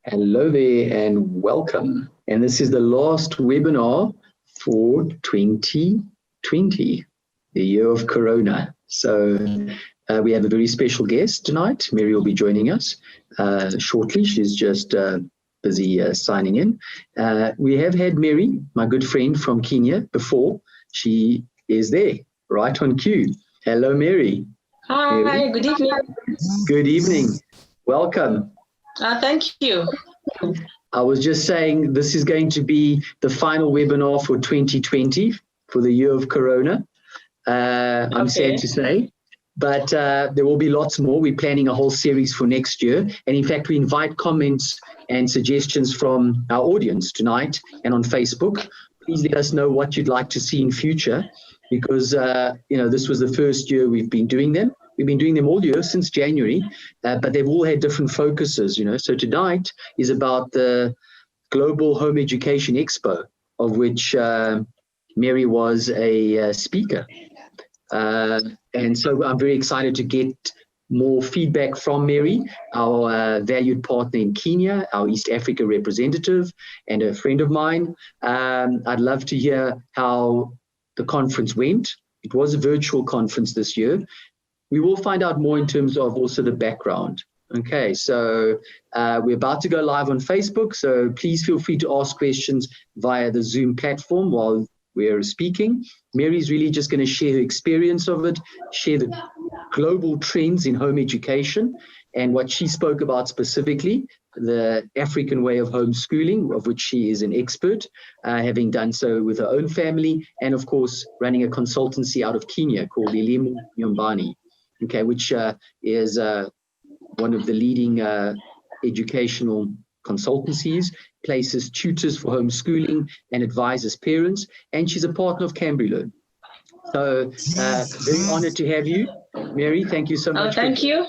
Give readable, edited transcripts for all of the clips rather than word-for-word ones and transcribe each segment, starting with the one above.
Hello there and welcome. And this is the last webinar for 2020, the year of Corona. So we have a very special guest tonight. Mary will be joining us shortly. She's just busy signing in. We have had Mary, my good friend from Kenya, before. She is there, right on cue. Hello, Mary. Hi, Mary. good evening. Good evening. Welcome. Thank you. I was just saying this is going to be the final webinar for 2020 for the year of Corona. I'm sad to say, but there will be lots more. We're planning a whole series for next year. And in fact, we invite comments and suggestions from our audience tonight and on Facebook. Please let us know what you'd like to see in future, because this was the first year we've been doing them. We've been doing them all year since January, but they've all had different focuses, So tonight is about the Global Home Education Expo, of which Mary was a speaker. And so I'm very excited to get more feedback from Mary, our valued partner in Kenya, our East Africa representative, and a friend of mine. I'd love to hear how the conference went. It was a virtual conference this year. We will find out more in terms of also the background. Okay, so we're about to go live on Facebook, so please feel free to ask questions via the Zoom platform while we're speaking. Mary's really just going to share her experience of it, share the global trends in home education, and what she spoke about specifically, the African way of homeschooling, of which she is an expert, having done so with her own family, and of course, running a consultancy out of Kenya called Elimu Nyumbani. Okay, which is one of the leading educational consultancies, places tutors for homeschooling and advises parents, and she's a partner of CambriLearn. So very honored to have you, Mary. Thank you so much. Thank you.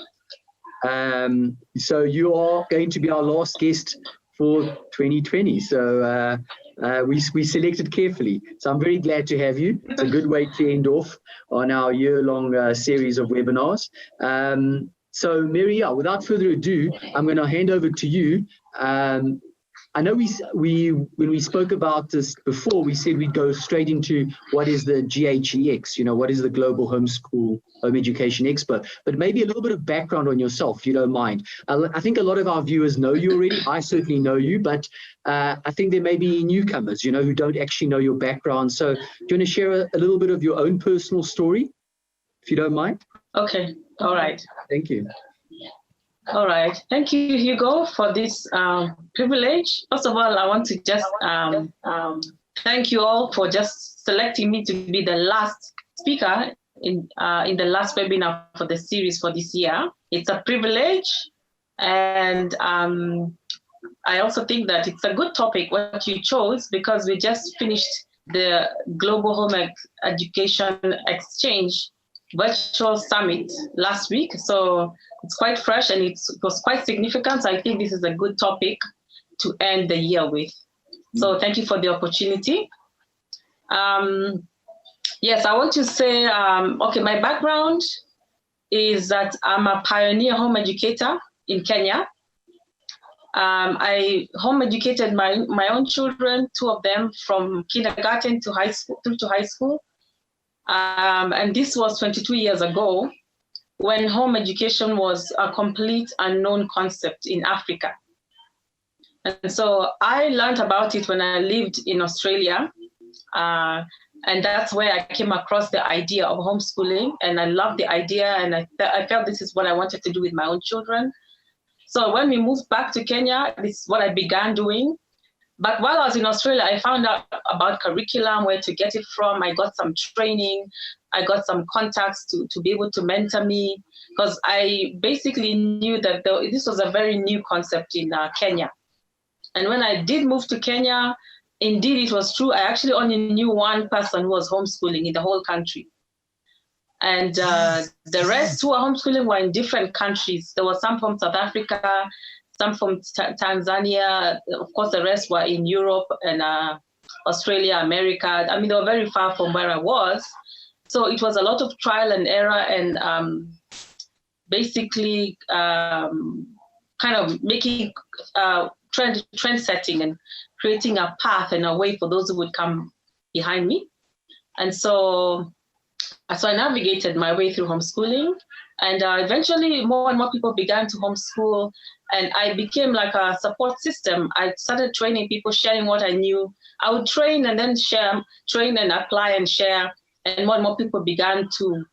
So you are going to be our last guest for 2020. So we selected carefully. So I'm very glad to have you. It's a good way to end off on our year-long series of webinars. So Mary, without further ado, I'm going to hand over to you. I know when we spoke about this before, we said we'd go straight into what is the GHEX, what is the Global Home Education Expo, but maybe a little bit of background on yourself, if you don't mind. I think a lot of our viewers know you already. I certainly know you, but I think there may be newcomers, who don't actually know your background. So do you want to share a little bit of your own personal story, if you don't mind? Okay. All right. Thank you. All right. Thank you, Hugo, for this privilege. First of all, I want to just thank you all for just selecting me to be the last speaker in the last webinar for the series for this year. It's a privilege, and I also think that it's a good topic what you chose, because we just finished the Global Home Education Exchange virtual summit last week, so it's quite fresh and it was quite significant. So I think this is a good topic to end the year with. So thank you for the opportunity. Yes, I want to say, my background is that I'm a pioneer home educator in Kenya. I home educated my own children, 2 of them, from kindergarten to high school, through to high school. And this was 22 years ago, when home education was a complete unknown concept in Africa. And so I learned about it when I lived in Australia. And that's where I came across the idea of homeschooling. And I loved the idea, and I felt this is what I wanted to do with my own children. So when we moved back to Kenya, this is what I began doing. But while I was in Australia, I found out about curriculum, where to get it from. I got some training. I got some contacts to be able to mentor me, because I basically knew that this was a very new concept in Kenya. And when I did move to Kenya, indeed, it was true. I actually only knew one person who was homeschooling in the whole country. And the rest who were homeschooling were in different countries. There were some from South Africa, some from Tanzania. Of course, the rest were in Europe and Australia, America. I mean, they were very far from where I was. So it was a lot of trial and error, and basically kind of trend setting and creating a path and a way for those who would come behind me. And so I navigated my way through homeschooling, and eventually more and more people began to homeschool, and I became like a support system. I started training people, sharing what I knew. I would train and then share, train and apply and share, and more people began to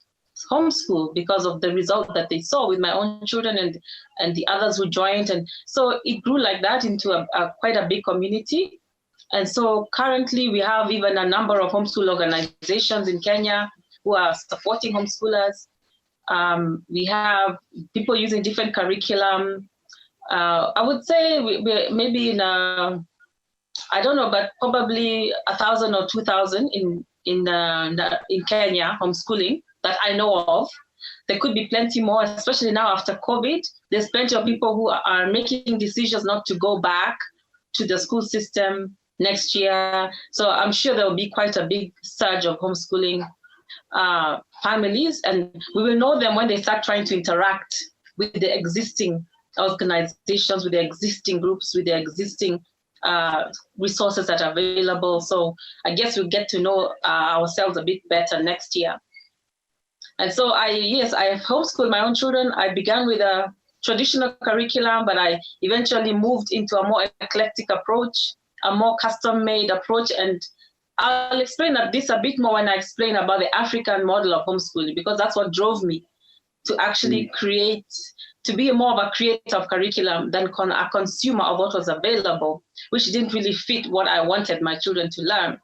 homeschool because of the result that they saw with my own children and the others who joined. And so it grew like that into quite a big community. And so currently we have even a number of homeschool organizations in Kenya who are supporting homeschoolers. We have people using different curriculum. I would say we're maybe in I don't know, but probably 1,000 or 2,000 in Kenya homeschooling that I know of. There could be plenty more, especially now after COVID. There's plenty of people who are making decisions not to go back to the school system next year. So I'm sure there will be quite a big surge of homeschooling families, and we will know them when they start trying to interact with the existing organizations, with the existing groups, with the existing resources that are available. So I guess we'll get to know ourselves a bit better next year. And so I have homeschooled my own children. I began with a traditional curriculum, but I eventually moved into a more eclectic approach, a more custom-made approach. And I'll explain this a bit more when I explain about the African model of homeschooling, because that's what drove me to actually to be more of a creator of curriculum than a consumer of what was available, which didn't really fit what I wanted my children to learn.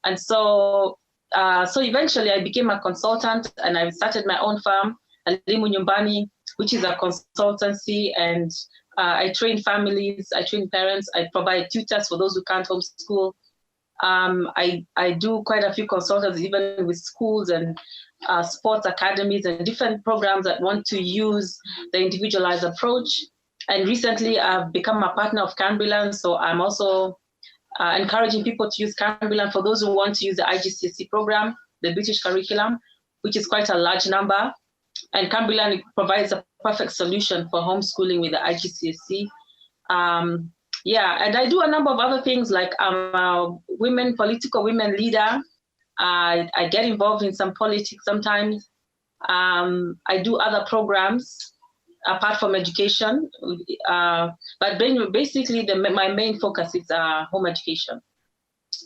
And so eventually I became a consultant, and I started my own firm, Elimu Nyumbani, which is a consultancy, and I train families, I train parents, I provide tutors for those who can't homeschool. I do quite a few consultants, even with schools and sports academies and different programs that want to use the individualized approach. And recently I've become a partner of CambriLearn, so I'm also encouraging people to use CambriLearn for those who want to use the IGCSE program, the British curriculum, which is quite a large number. And CambriLearn provides a perfect solution for homeschooling with the IGCSE. And I do a number of other things, like I'm a political women leader. I get involved in some politics sometimes. I do other programs apart from education, but basically my main focus is home education.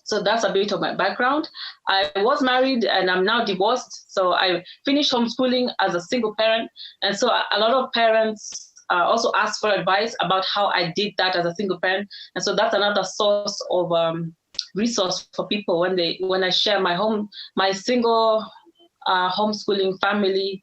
So that's a bit of my background. I was married and I'm now divorced. So I finished homeschooling as a single parent. And so a lot of parents also ask for advice about how I did that as a single parent. And so that's another source of resource for people when I share my single homeschooling family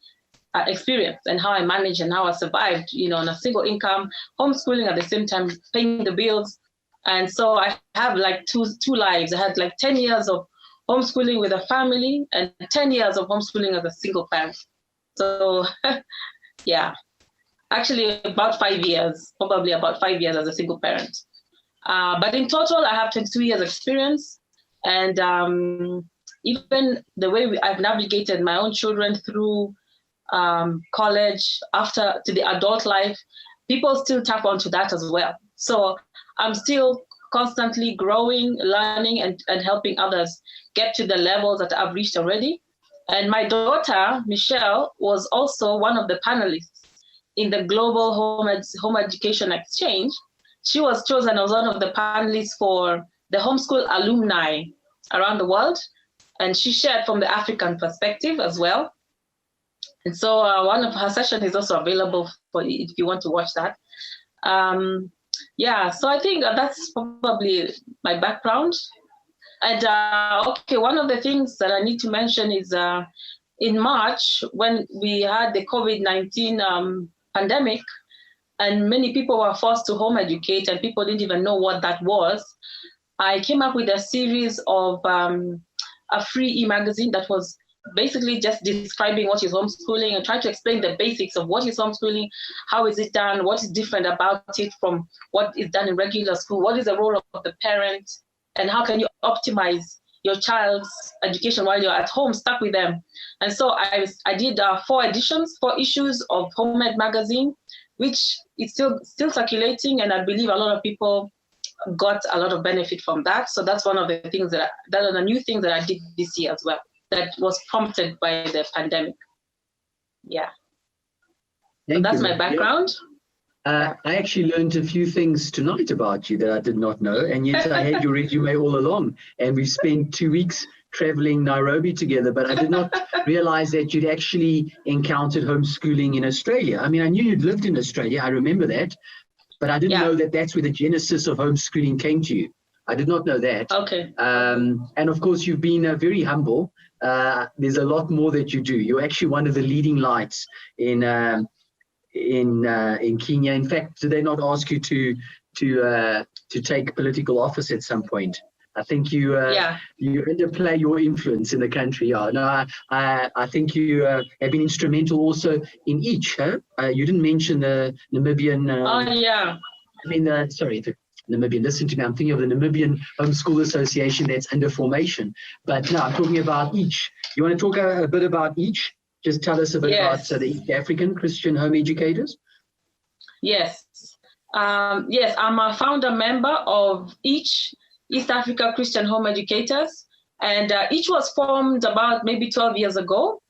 experience and how I managed and how I survived, on a single income, homeschooling at the same time, paying the bills. And so I have like two lives. I had like 10 years of homeschooling with a family and 10 years of homeschooling as a single parent. So yeah, actually about 5 years, probably about 5 years as a single parent. But in total, I have 22 years experience. And even the way I've navigated my own children through college, to the adult life, people still tap onto that as well. So I'm still constantly growing, learning, and helping others get to the levels that I've reached already. And my daughter, Michelle, was also one of the panelists in the Global Home Education Exchange. She was chosen as one of the panelists for the homeschool alumni around the world. And she shared from the African perspective as well. And so one of her sessions is also available for if you want to watch that. So I think that's probably my background. And one of the things that I need to mention is in March, when we had the COVID-19 pandemic, and many people were forced to home educate and people didn't even know what that was, I came up with a series of a free e-magazine that was basically just describing what is homeschooling and trying to explain the basics of what is homeschooling, how is it done, what is different about it from what is done in regular school, what is the role of the parent, and how can you optimize your child's education while you're at home, stuck with them. And so I did 4 issues of Home Ed magazine, which is still circulating, and I believe a lot of people got a lot of benefit from that. So that's one of the things that are the new things that I did this year as well, that was prompted by the pandemic. Yeah. So that's my background. I actually learned a few things tonight about you that I did not know, and yet I had your resume all along, and we spent 2 weeks traveling Nairobi together, but I did not realize that you'd actually encountered homeschooling in Australia. I mean, I knew you'd lived in Australia, I remember that, but I didn't know that that's where the genesis of homeschooling came to you. I did not know that. Okay. And of course, you've been very humble. There's a lot more that you do. You're actually one of the leading lights in Kenya. In fact, do they not ask you to take political office at some point? I think you underplay your influence in the country. Yeah, no, I think you have been instrumental also in each. You didn't mention the Namibian. The Namibian. Listen to me. I'm thinking of the Namibian Homeschool Association that's under formation. But no, I'm talking about each. You want to talk a bit about each? Just tell us a bit about the East African Christian Home Educators. Yes. Yes, I'm a founder member of each East Africa Christian Home Educators, and each was formed about maybe 12 years ago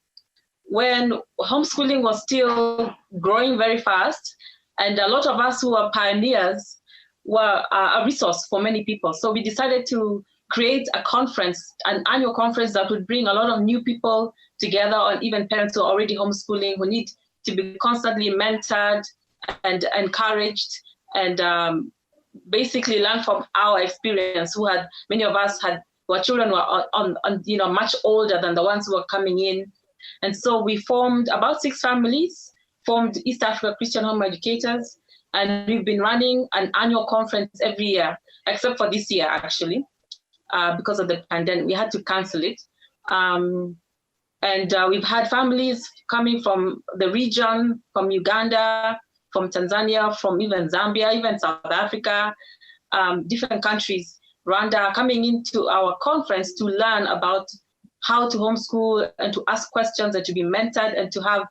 when homeschooling was still growing very fast, and a lot of us who are pioneers were a resource for many people. So we decided to create a conference, an annual conference that would bring a lot of new people together, or even parents who are already homeschooling, who need to be constantly mentored and encouraged, and basically learn from our experience. Many of us our children were on much older than the ones who were coming in, and so we formed about 6 families, formed East Africa Christian Home Educators, and we've been running an annual conference every year, except for this year actually, because of the pandemic. We had to cancel it, and we've had families coming from the region, from Uganda, from Tanzania, from even Zambia, even South Africa, different countries, Rwanda, coming into our conference to learn about how to homeschool and to ask questions and to be mentored and to have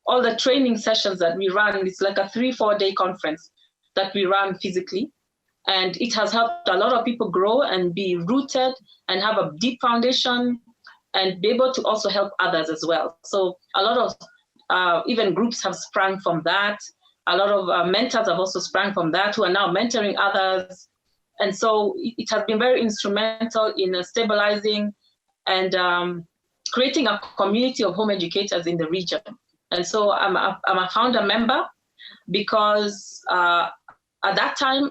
all the training sessions that we run. It's like a 3-4 day conference that we run physically. And it has helped a lot of people grow and be rooted and have a deep foundation and be able to also help others as well. So a lot of even groups have sprung from that. A lot of mentors have also sprung from that, who are now mentoring others. And so it has been very instrumental in stabilizing and creating a community of home educators in the region. And so I'm a founder member because at that time,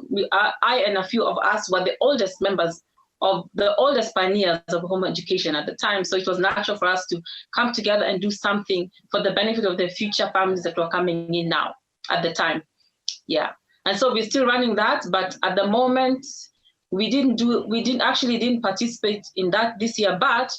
I and a few of us were the oldest members of the oldest pioneers of home education at the time. So it was natural for us to come together and do something for the benefit of the future families that were coming in now at the time. Yeah. And so we're still running that, but at the moment we didn't participate in that this year, but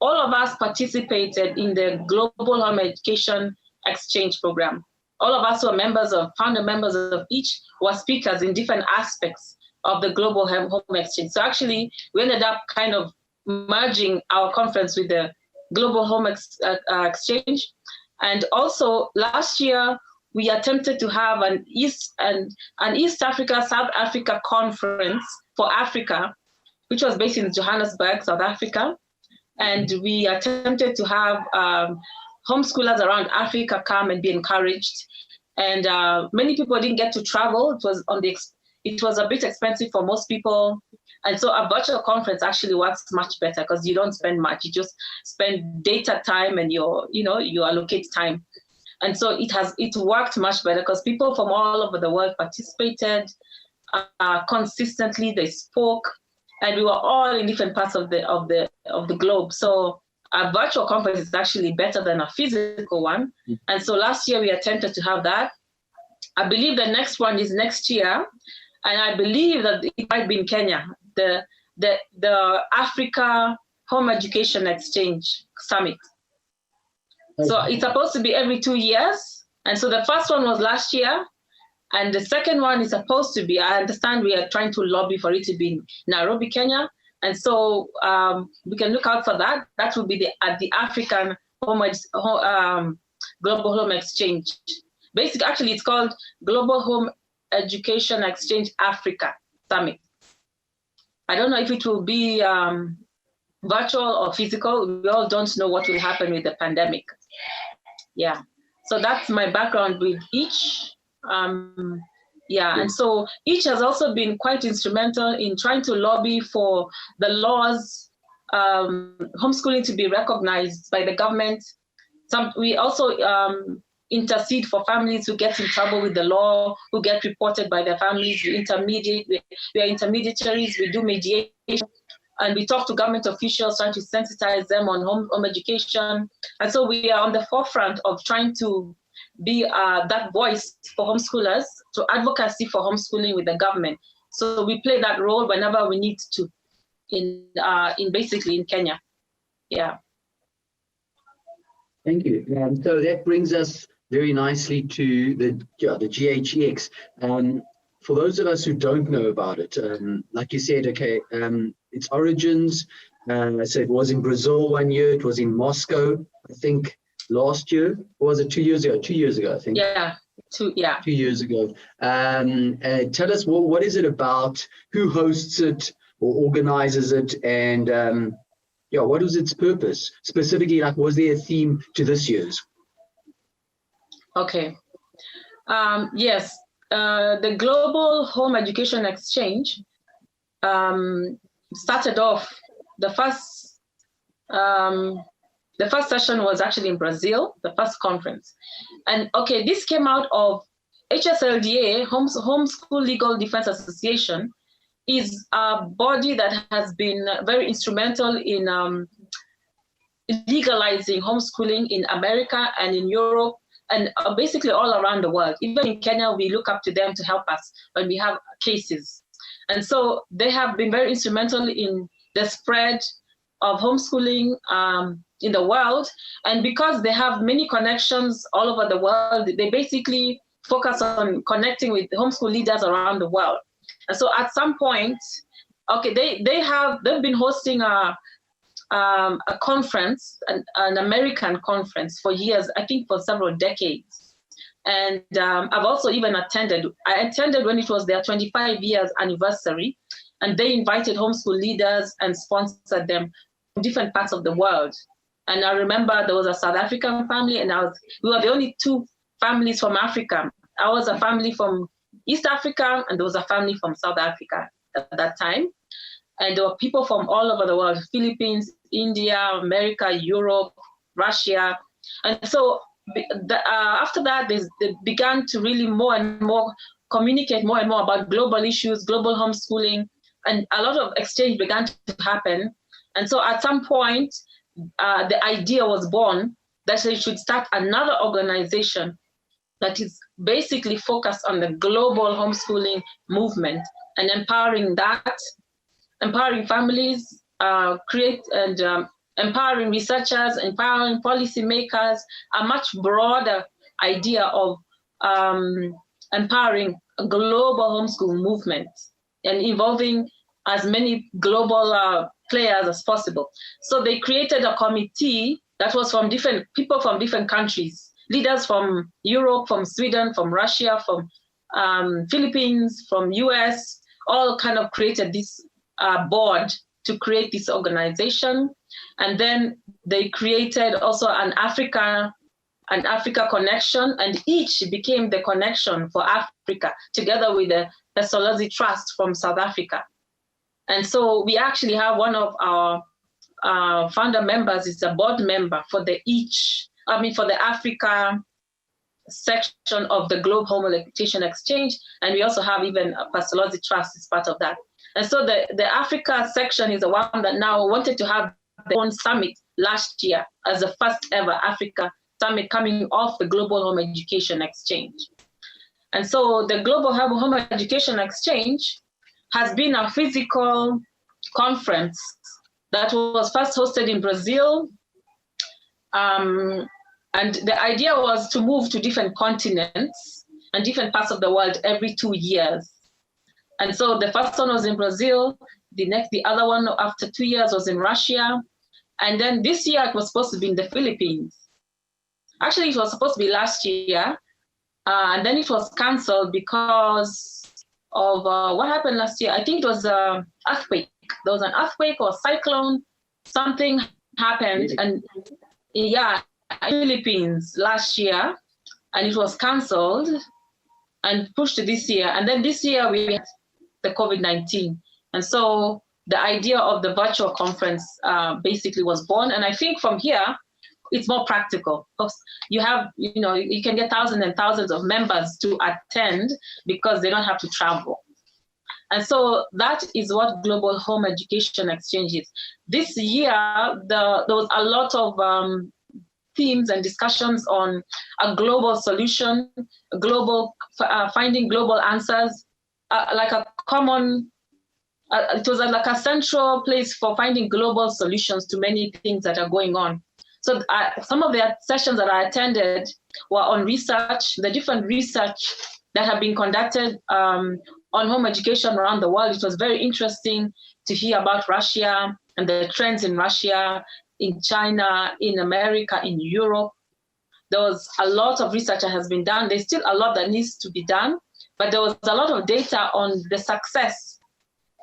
all of us participated in the Global Home Education Exchange Program. All of us who are founder members of each were speakers in different aspects of the Global Home Exchange. So actually we ended up kind of merging our conference with the Global Home Exchange. And also last year, we attempted to have an East Africa, South Africa conference for Africa, which was based in Johannesburg, South Africa. And we attempted to have homeschoolers around Africa come and be encouraged. And many people didn't get to travel. It was a bit expensive for most people. And so a virtual conference actually works much better because you don't spend much. You just spend data time and you allocate time. And so it worked much better because people from all over the world participated consistently. They spoke, and we were all in different parts of the globe. So a virtual conference is actually better than a physical one. And so last year we attempted to have that. I believe the next one is next year, and I believe that it might be in Kenya, the Africa Home Education Exchange Summit. So it's supposed to be every 2 years. And so the first one was last year. And the second one is supposed to be, I understand we are trying to lobby for it to be in Nairobi, Kenya. And so we can look out for that. That will be at the African Global Home Exchange. Basically, actually, it's called Global Home Education Exchange Africa Summit. I don't know if it will be virtual or physical. We all don't know what will happen with the pandemic. Yeah, so that's my background with each. And so each has also been quite instrumental in trying to lobby for the laws, homeschooling to be recognized by the government. We also intercede for families who get in trouble with the law, who get reported by their families. We are intermediaries, we do mediation, and we talk to government officials trying to sensitize them on home education. And so we are on the forefront of trying to be that voice for homeschoolers, to advocacy for homeschooling with the government. So we play that role whenever we need to in basically in Kenya. Yeah. Thank you. So that brings us very nicely to the GHEX. For those of us who don't know about it, like you said, its origins, so it was in Brazil 1 year, it was in Moscow, I think last year, or was it 2 years ago? 2 years ago, I think. Yeah, 2 years ago. Tell us, what is it about, who hosts it or organizes it, and what was its purpose? Specifically, like, was there a theme to this year's? Okay. Yes, the Global Home Education Exchange started off, the first session was actually in Brazil, the first conference. And okay, this came out of HSLDA, Homeschool Legal Defense Association, is a body that has been very instrumental in legalizing homeschooling in America and in Europe, and basically all around the world. Even in Kenya, we look up to them to help us when we have cases. And so they have been very instrumental in the spread of homeschooling in the world. And because they have many connections all over the world, they basically focus on connecting with homeschool leaders around the world. And so at some point, okay, they've been hosting a conference, an American conference for years, I think for several decades. And I've also even attended. I attended when it was their 25 years anniversary, and they invited homeschool leaders and sponsored them from different parts of the world. And I remember there was a South African family, and we were the only two families from Africa. I was a family from East Africa, and there was a family from South Africa at that time. And there were people from all over the world: Philippines, India, America, Europe, Russia. And so after that, they began to really more and more communicate more and more about global issues, global homeschooling, and a lot of exchange began to happen. And so at some point, the idea was born that they should start another organization that is basically focused on the global homeschooling movement and empowering families, empowering researchers, empowering policymakers, a much broader idea of empowering a global homeschool movement and involving as many global players as possible. So they created a committee that was from different people from different countries, leaders from Europe, from Sweden, from Russia, from Philippines, from US, all kind of created this board to create this organization. And then they created also an Africa connection, and each became the connection for Africa, together with the Personalised Trust from South Africa. And so we actually have one of our founder members is a board member for the Africa section of the Global Home Education Exchange, and we also have even a Personalised Trust as part of that. And so the Africa section is the one that now wanted to have their own summit last year as the first ever Africa summit coming off the Global Home Education Exchange. And so the Global Home Education Exchange has been a physical conference that was first hosted in Brazil. And the idea was to move to different continents and different parts of the world every 2 years. And so the first one was in Brazil, the other one after 2 years was in Russia. And then this year it was supposed to be in the Philippines. Actually, it was supposed to be last year, And then it was cancelled because of what happened last year. I think it was an earthquake. There was an earthquake or cyclone. Something happened, and yeah, in the Philippines last year, and it was cancelled and pushed to this year. And then this year we had the COVID-19. And so the idea of the virtual conference basically was born. And I think from here, it's more practical. You have, you can get thousands and thousands of members to attend because they don't have to travel. And so that is what Global Home Education Exchange is. This year, there was a lot of themes and discussions on a global solution, finding global answers, like a common, it was like a central place for finding global solutions to many things that are going on. So some of the sessions that I attended were on research, the different research that have been conducted on home education around the world. It was very interesting to hear about Russia and the trends in Russia, in China, in America, in Europe. There was a lot of research that has been done. There's still a lot that needs to be done, but there was a lot of data on the success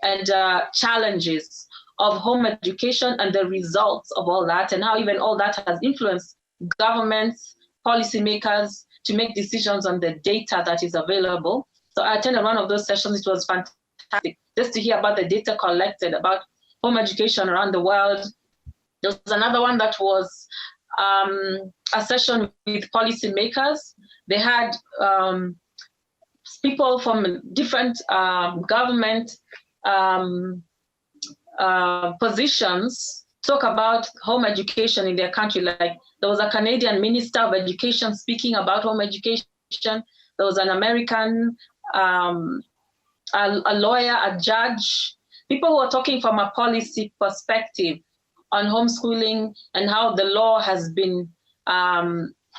and challenges of home education and the results of all that, and how even all that has influenced governments, policymakers to make decisions on the data that is available. So I attended one of those sessions. It was fantastic just to hear about the data collected about home education around the world. There was another one that was a session with policymakers. They had people from different government positions talk about home education in their country. Like there was a Canadian Minister of Education speaking about home education. There was an American, a lawyer, a judge, people who are talking from a policy perspective on homeschooling and how the law has been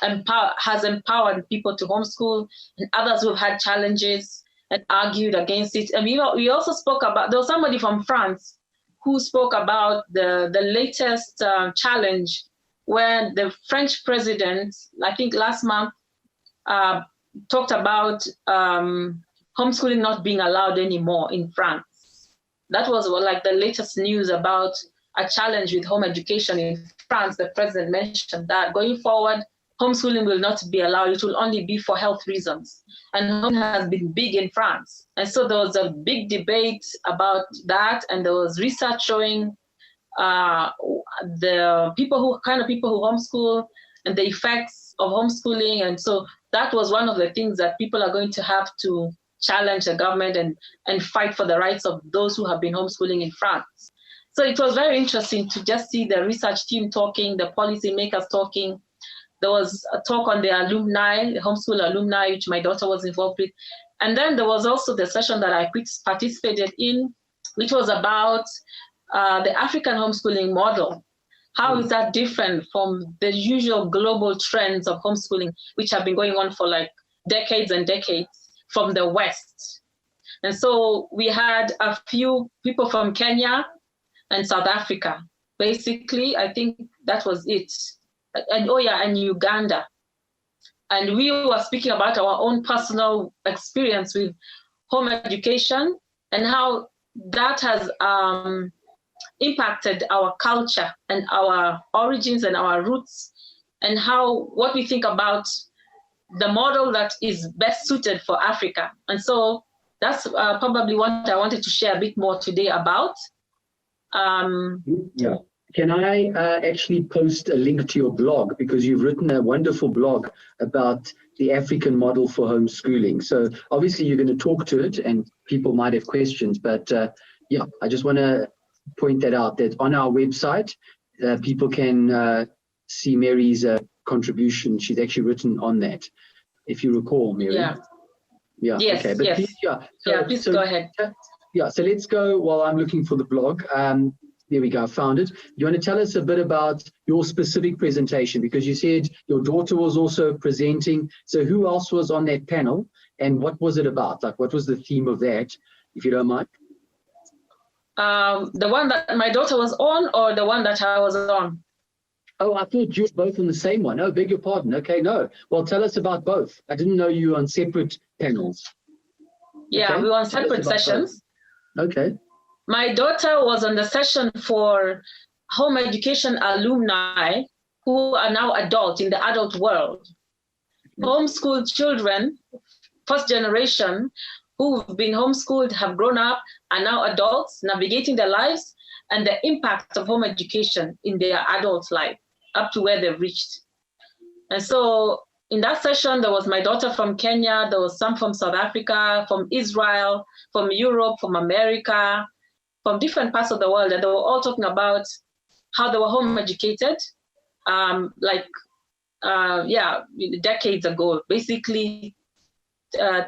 empowered people to homeschool, and others who have had challenges and argued against it. And we also spoke about, there was somebody from France who spoke about the latest challenge when the French president, I think last month, talked about homeschooling not being allowed anymore in France. That was like the latest news about a challenge with home education in France. The president mentioned that going forward, homeschooling will not be allowed. It will only be for health reasons. And home has been big in France. And so there was a big debate about that. And there was research showing the people who homeschool and the effects of homeschooling. And so that was one of the things that people are going to have to challenge the government and fight for the rights of those who have been homeschooling in France. So it was very interesting to just see the research team talking, the policymakers talking. There was a talk on the alumni, the homeschool alumni, which my daughter was involved with. And then there was also the session that I participated in, which was about the African homeschooling model. How is that different from the usual global trends of homeschooling, which have been going on for like decades and decades from the West? And so we had a few people from Kenya and South Africa. Basically, I think that was it. And Uganda. And we were speaking about our own personal experience with home education and how that has impacted our culture and our origins and our roots, and what we think about the model that is best suited for Africa. And so that's probably what I wanted to share a bit more today about. Yeah. Can I actually post a link to your blog, because you've written a wonderful blog about the African model for homeschooling. So obviously you're going to talk to it and people might have questions, but yeah, I just want to point that out, that on our website, people can see Mary's contribution. She's actually written on that, if you recall, Mary. Yeah. Yeah. Yes, okay. But yes. Please, Please go ahead. Yeah, so let's go while I'm looking for the blog. There we go, I found it. You want to tell us a bit about your specific presentation, because you said your daughter was also presenting. So who else was on that panel and what was it about? Like, what was the theme of that, if you don't mind? The one that my daughter was on, or the one that I was on? Oh, I thought you were both on the same one. Oh, beg your pardon. Okay, no. Well, tell us about both. I didn't know you were on separate panels. Yeah, Okay. we were on separate sessions. Both. Okay. My daughter was on the session for home education alumni who are now adults in the adult world. Homeschooled children, first generation, who've been homeschooled, have grown up, are now adults, navigating their lives, and the impact of home education in their adult life up to where they've reached. And so in that session, there was my daughter from Kenya, there was some from South Africa, from Israel, from Europe, from America, from different parts of the world, and they were all talking about how they were home educated, decades ago, basically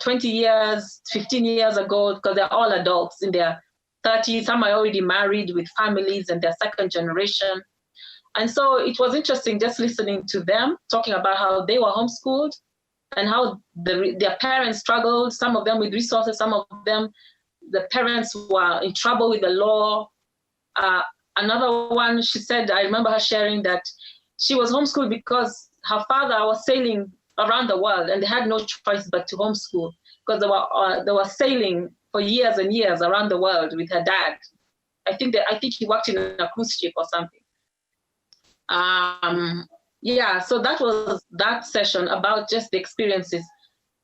20 years, 15 years ago, because they're all adults in their 30s. Some are already married with families and they're second generation. And so it was interesting just listening to them talking about how they were homeschooled and how their parents struggled, some of them with resources, some of them, the parents were in trouble with the law. Another one, she said, I remember her sharing that she was homeschooled because her father was sailing around the world and they had no choice but to homeschool because they were sailing for years and years around the world with her dad. I think he worked in a cruise ship or something. So that was that session about just the experiences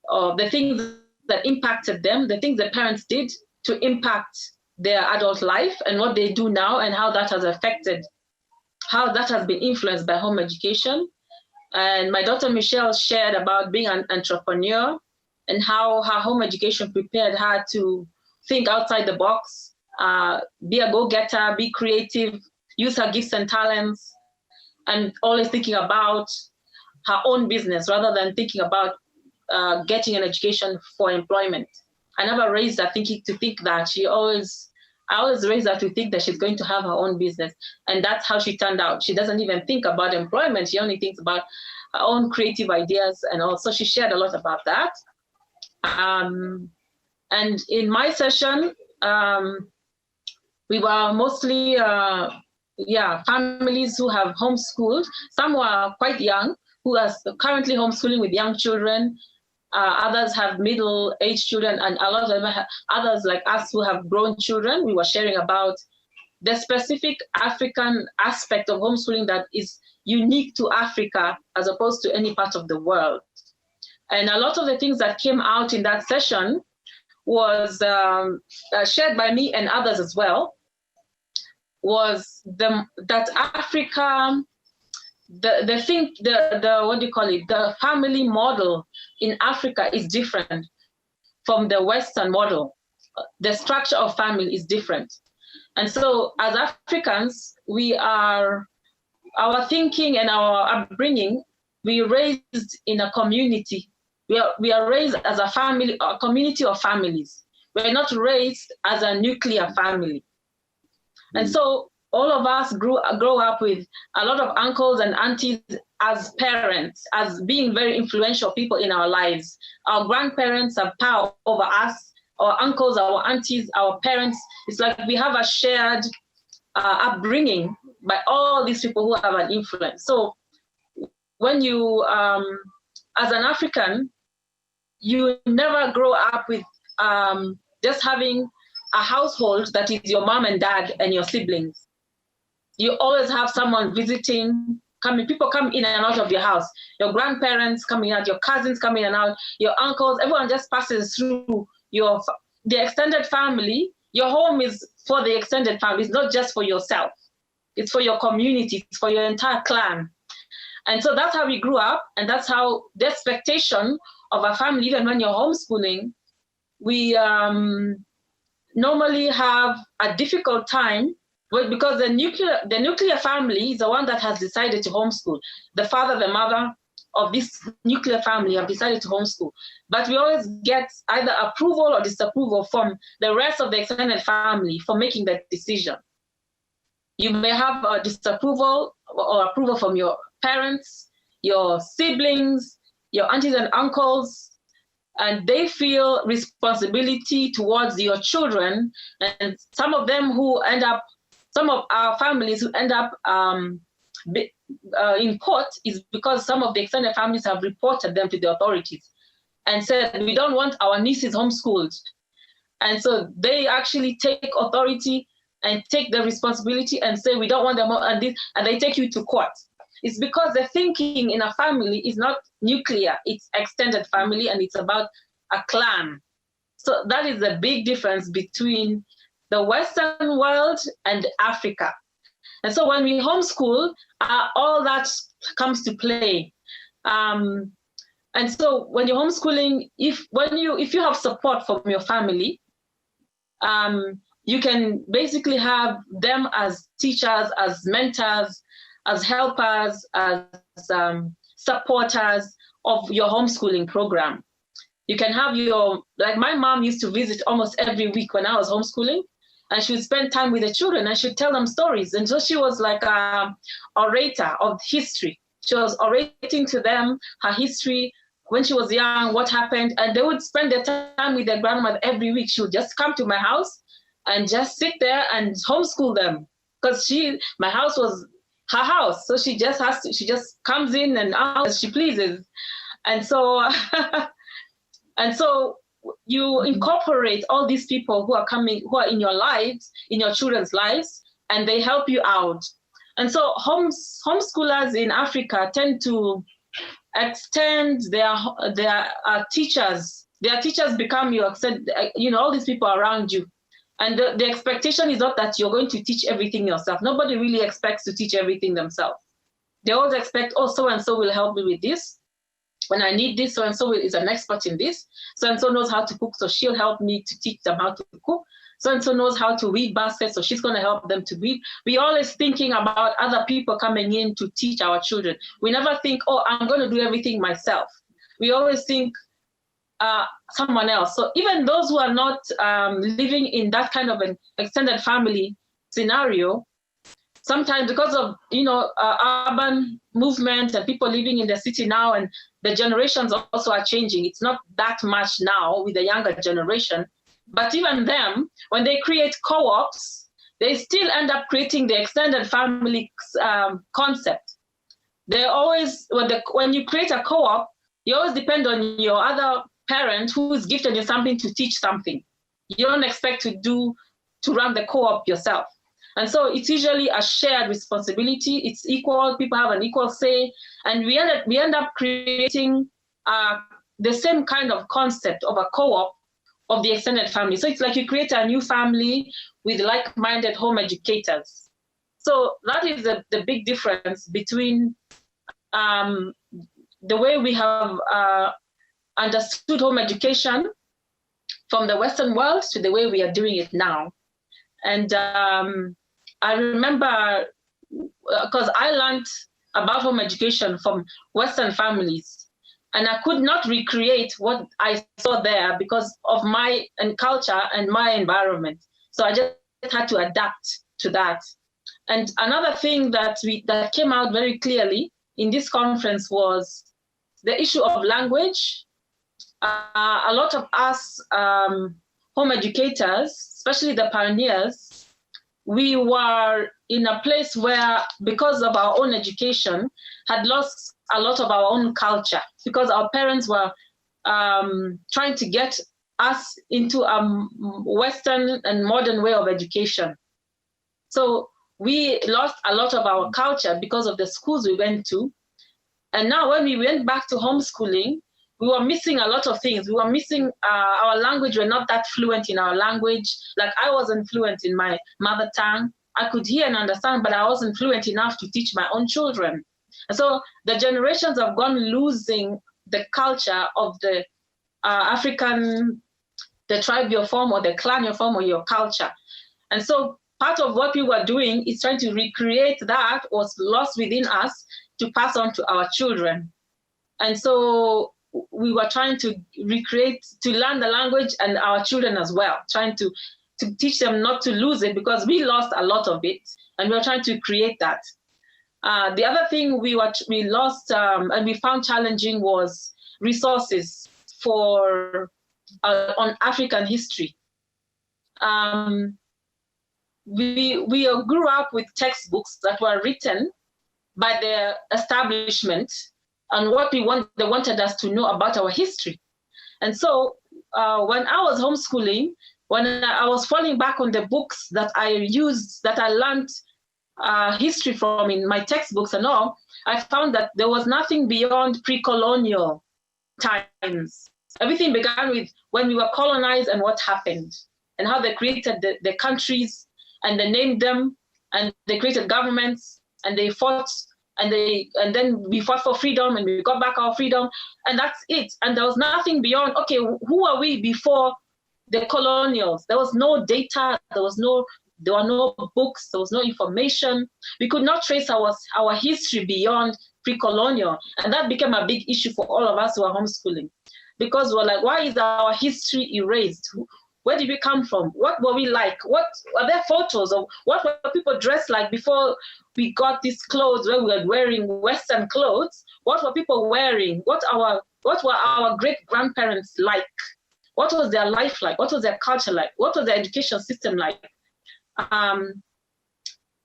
of the things that impacted them, the things the parents did to impact their adult life and what they do now and how that has affected, how that has been influenced by home education. And my daughter Michelle shared about being an entrepreneur and how her home education prepared her to think outside the box, be a go-getter, be creative, use her gifts and talents, and always thinking about her own business rather than thinking about getting an education for employment. I never raised her to think that. I always raised her to think that she's going to have her own business. And that's how she turned out. She doesn't even think about employment. She only thinks about her own creative ideas. And also she shared a lot about that. And in my session, we were mostly families who have homeschooled. Some were quite young, who are currently homeschooling with young children. Others have middle-aged children, and a lot of them have others like us who have grown children. We were sharing about the specific African aspect of homeschooling that is unique to Africa as opposed to any part of the world. And a lot of the things that came out in that session was shared by me and others as well, was that Africa, the family model in Africa is different from the Western model. The structure of family is different. And so as Africans, our thinking and our upbringing, we raised in a community. We are raised as a family, a community of families. We're not raised as a nuclear family. And so all of us grow up with a lot of uncles and aunties as parents, as being very influential people in our lives. Our grandparents have power over us, our uncles, our aunties, our parents. It's like we have a shared upbringing by all these people who have an influence. So when you, as an African, you never grow up with just having a household that is your mom and dad and your siblings. You always have someone visiting, people come in and out of your house. Your grandparents coming out, your cousins coming in and out, your uncles, everyone just passes through the extended family. Your home is for the extended family. It's not just for yourself. It's for your community. It's for your entire clan. And so that's how we grew up. And that's how the expectation of a family, even when you're homeschooling, we normally have a difficult time because the nuclear family is the one that has decided to homeschool. The father, the mother of this nuclear family have decided to homeschool. But we always get either approval or disapproval from the rest of the extended family for making that decision. You may have a disapproval or approval from your parents, your siblings, your aunties and uncles, and they feel responsibility towards your children. And some of our families who end up in court is because some of the extended families have reported them to the authorities and said, we don't want our nieces homeschooled. And so they actually take authority and take the responsibility and say, we don't want them, and they take you to court. It's because the thinking in a family is not nuclear, it's extended family, and it's about a clan. So that is the big difference between the Western world and Africa. And so when we homeschool, all that comes to play. And so when you're homeschooling, if you have support from your family, you can basically have them as teachers, as mentors, as helpers, as supporters of your homeschooling program. You can have like my mom used to visit almost every week when I was homeschooling, and she would spend time with the children and she'd tell them stories. And so she was like an orator of history. She was orating to them her history, when she was young, what happened, and they would spend their time with their grandmother every week. She would just come to my house and just sit there and homeschool them, because my house was her house. So she just comes in and out as she pleases. And so, and so you incorporate all these people who are in your lives, in your children's lives, and they help you out. And so homeschoolers in Africa tend to extend their teachers. Their teachers become all these people around you. And the expectation is not that you're going to teach everything yourself. Nobody really expects to teach everything themselves. They always expect, oh, so-and-so will help me with this. When I need this, so-and-so is an expert in this. So-and-so knows how to cook, so she'll help me to teach them how to cook. So-and-so knows how to weed baskets, so she's going to help them to weed. We're always thinking about other people coming in to teach our children. We never think, oh, I'm going to do everything myself. We always think someone else. So even those who are not living in that kind of an extended family scenario, sometimes because of urban movement and people living in the city now, and the generations also are changing. It's not that much now with the younger generation. But even them, when they create co-ops, they still end up creating the extended family concept. They always, when you create a co-op, you always depend on your other parent who is gifted you something to teach something. You don't expect to run the co-op yourself. And so it's usually a shared responsibility. It's equal, people have an equal say, and we end up creating the same kind of concept of a co-op of the extended family. So it's like you create a new family with like-minded home educators. So that is the big difference between the way we have understood home education from the Western world to the way we are doing it now. And I remember, because I learned about home education from Western families, and I could not recreate what I saw there because of my culture and my environment. So I just had to adapt to that. And another thing that came out very clearly in this conference was the issue of language. A lot of us home educators, especially the pioneers, we were in a place where, because of our own education, had lost a lot of our own culture, because our parents were trying to get us into a Western and modern way of education. So we lost a lot of our culture because of the schools we went to. And now when we went back to homeschooling, we were missing a lot of things. We were missing our language. We're not that fluent in our language. Like I wasn't fluent in my mother tongue. I could hear and understand, but I wasn't fluent enough to teach my own children. And so the generations have gone losing the culture of the African, the tribe you're from, or the clan you're from, or your culture. And so part of what we were doing is trying to recreate that was lost within us to pass on to our children. And so we were trying to recreate, to learn the language, and our children as well, trying to teach them not to lose it, because we lost a lot of it, and we were trying to create that. The other thing we lost and we found challenging was resources for on African history. We grew up with textbooks that were written by the establishment and what they wanted us to know about our history. And so when I was homeschooling, when I was falling back on the books that I used, that I learned history from in my textbooks and all, I found that there was nothing beyond pre-colonial times. Everything began with when we were colonized and what happened, and how they created the countries, and they named them, and they created governments, and they fought, and then we fought for freedom, and we got back our freedom, and that's it. And there was nothing beyond, okay, who are we before the colonials? There was no data, there were no books, there was no information. We could not trace our history beyond pre-colonial. And that became a big issue for all of us who are homeschooling. Because we're like, why is our history erased? Where did we come from? What were we like? What are there photos of what were people dressed like before we got these clothes where we were wearing Western clothes? What were people wearing? What were our great-grandparents like? What was their life like? What was their culture like? What was their education system like?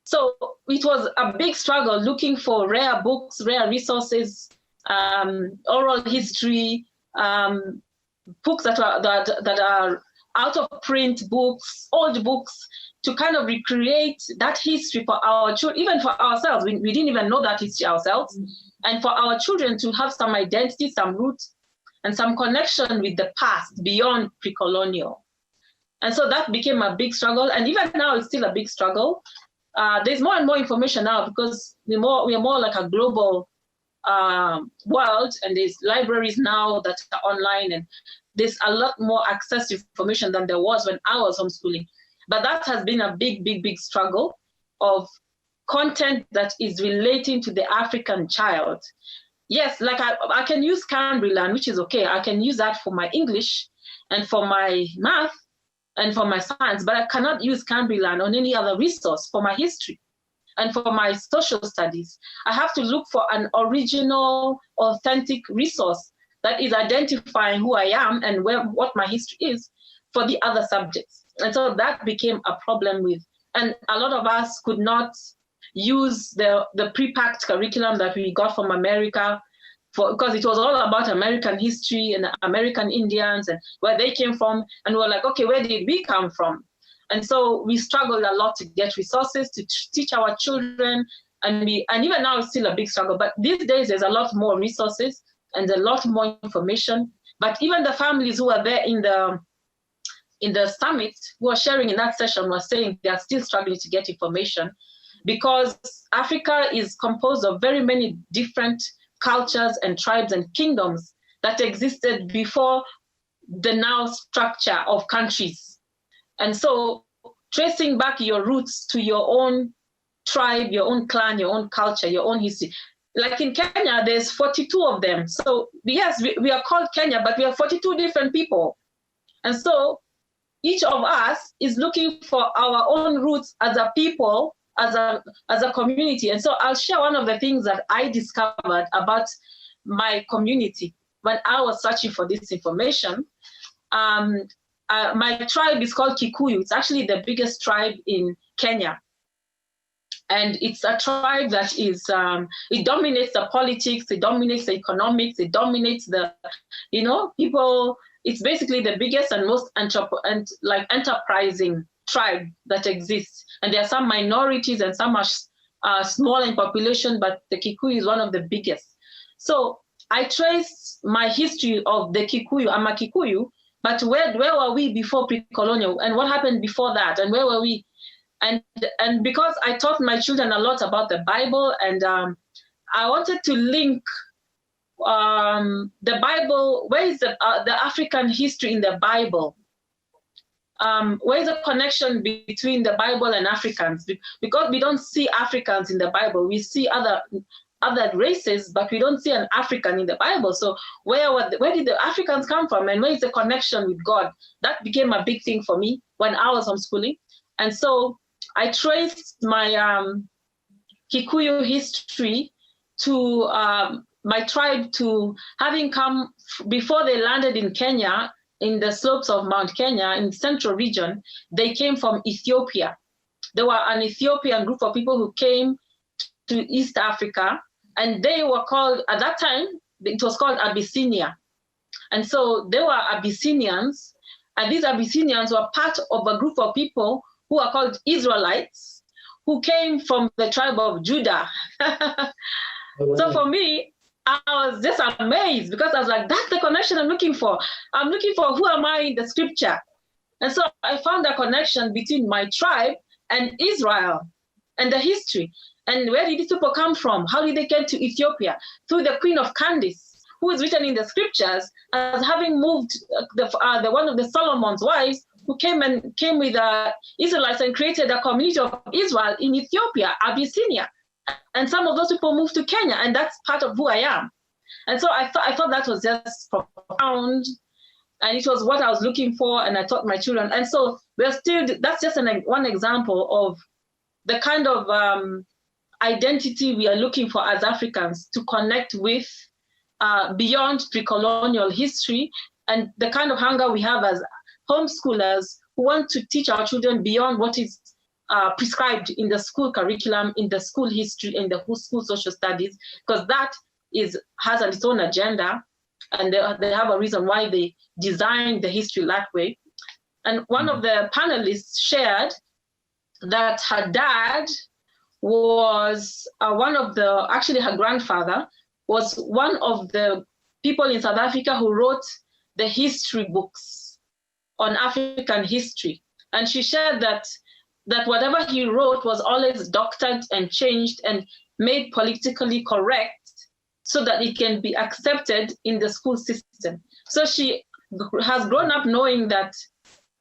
So it was a big struggle looking for rare books, rare resources, oral history, books that are out of print books, old books, to kind of recreate that history for our children, even for ourselves. We didn't even know that history ourselves. And for our children to have some identity, some roots, and some connection with the past beyond pre-colonial. And so that became a big struggle. And even now, it's still a big struggle. There's more and more information now because we are more like a global world, and there's libraries now that are online, and there's a lot more access to information than there was when I was homeschooling. But that has been a big, big, big struggle of content that is relating to the African child. Yes, like I can use CambriLearn, which is okay. I can use that for my English and for my math and for my science, but I cannot use CambriLearn on any other resource for my history and for my social studies. I have to look for an original, authentic resource that is identifying who I am and what my history is for the other subjects. And so that became a problem and a lot of us could not use the pre-packed curriculum that we got from America because it was all about American history and American Indians and where they came from. And we're like, okay, where did we come from? And so we struggled a lot to get resources to teach our children. And even now it's still a big struggle, but these days there's a lot more resources and a lot more information. But even the families who are there in the summit who are sharing in that session were saying they are still struggling to get information because Africa is composed of very many different cultures and tribes and kingdoms that existed before the now structure of countries. And so tracing back your roots to your own tribe, your own clan, your own culture, your own history. Like in Kenya, there's 42 of them. So yes, we are called Kenya, but we are 42 different people. And so each of us is looking for our own roots as a people, as a community. And so I'll share one of the things that I discovered about my community when I was searching for this information. My tribe is called Kikuyu. It's actually the biggest tribe in Kenya. And it's a tribe that is, it dominates the politics, it dominates the economics, it dominates the, people. It's basically the biggest and most enterprising tribe that exists. And there are some minorities and some are small in population, but the Kikuyu is one of the biggest. So I traced my history of the Kikuyu. I'm a Kikuyu, but where were we before pre-colonial? And what happened before that? And where were we? And because I taught my children a lot about the Bible, and I wanted to link the Bible. Where is the African history in the Bible? Where is the connection between the Bible and Africans? Because we don't see Africans in the Bible. We see other races, but we don't see an African in the Bible. So where did the Africans come from, and where is the connection with God? That became a big thing for me when I was homeschooling. And so I traced my Kikuyu history to my tribe to having come before they landed in Kenya, in the slopes of Mount Kenya, in the central region. They came from Ethiopia. They were an Ethiopian group of people who came to East Africa, and they were called, at that time, it was called Abyssinia. And so they were Abyssinians, and these Abyssinians were part of a group of people who are called Israelites, who came from the tribe of Judah. So for me, I was just amazed, because I was like, that's the connection I'm looking for. I'm looking for who am I in the scripture. And so I found a connection between my tribe and Israel and the history. And where did these people come from? How did they get to Ethiopia? Through the Queen of Candace, who is written in the scriptures as having moved the one of the Solomon's wives, who came with Israelites and created a community of Israel in Ethiopia, Abyssinia. And some of those people moved to Kenya, and that's part of who I am. And so I thought that was just profound, and it was what I was looking for, and I taught my children. And so that's just one example of the kind of identity we are looking for as Africans to connect with beyond pre-colonial history, and the kind of hunger we have as homeschoolers who want to teach our children beyond what is prescribed in the school curriculum, in the school history, in the school social studies, because that has its own agenda, and they have a reason why they designed the history that way. And one of the panelists shared that her dad was actually her grandfather was one of the people in South Africa who wrote the history books on African history. And she shared that whatever he wrote was always doctored and changed and made politically correct so that it can be accepted in the school system. So she has grown up knowing that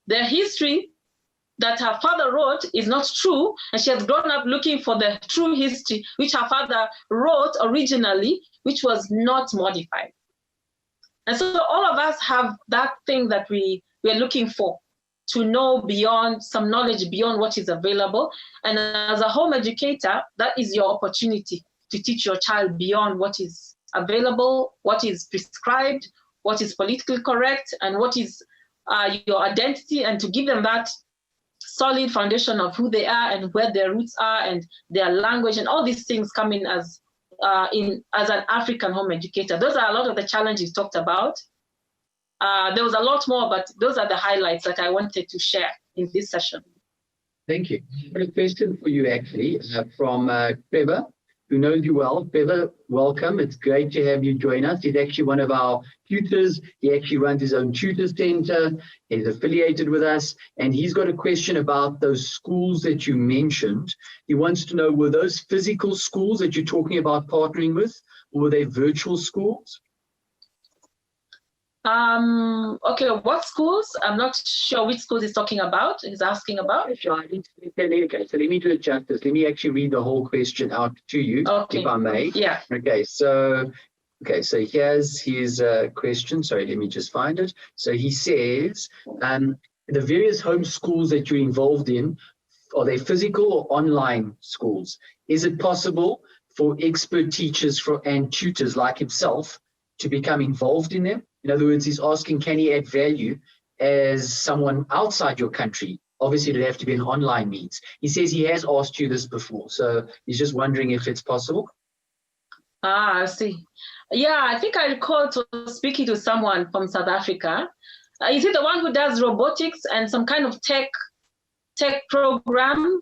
the history that her father wrote is not true, and she has grown up looking for the true history which her father wrote originally, which was not modified. And so all of us have that thing that we are looking for, to know beyond, some knowledge beyond what is available. And as a home educator, that is your opportunity to teach your child beyond what is available, what is prescribed, what is politically correct, and what is your identity, and to give them that solid foundation of who they are and where their roots are and their language, and all these things come in as an African home educator. Those are a lot of the challenges talked about. There was a lot more, but those are the highlights that I wanted to share in this session. Thank you. I have a question for you, actually, from Trevor, who knows you well. Trevor, welcome. It's great to have you join us. He's actually one of our tutors. He actually runs his own tutor center. He's affiliated with us, and he's got a question about those schools that you mentioned. He wants to know, were those physical schools that you're talking about partnering with, or were they virtual schools? Okay, what schools? I'm not sure which schools he's talking about, he's asking about. Sure, okay, so let me do it justice. Let me actually read the whole question out to you, if I may. Yeah. Okay, so here's his question. Sorry, let me just find it. So he says, the various home schools that you're involved in, are they physical or online schools? Is it possible for expert teachers and tutors like himself to become involved in them? In other words, he's asking, can he add value as someone outside your country? Obviously, it'd have to be an online means. He says he has asked you this before, so he's just wondering if it's possible. I see. Yeah, I think I recall speaking to someone from South Africa. Is he the one who does robotics and some kind of tech program?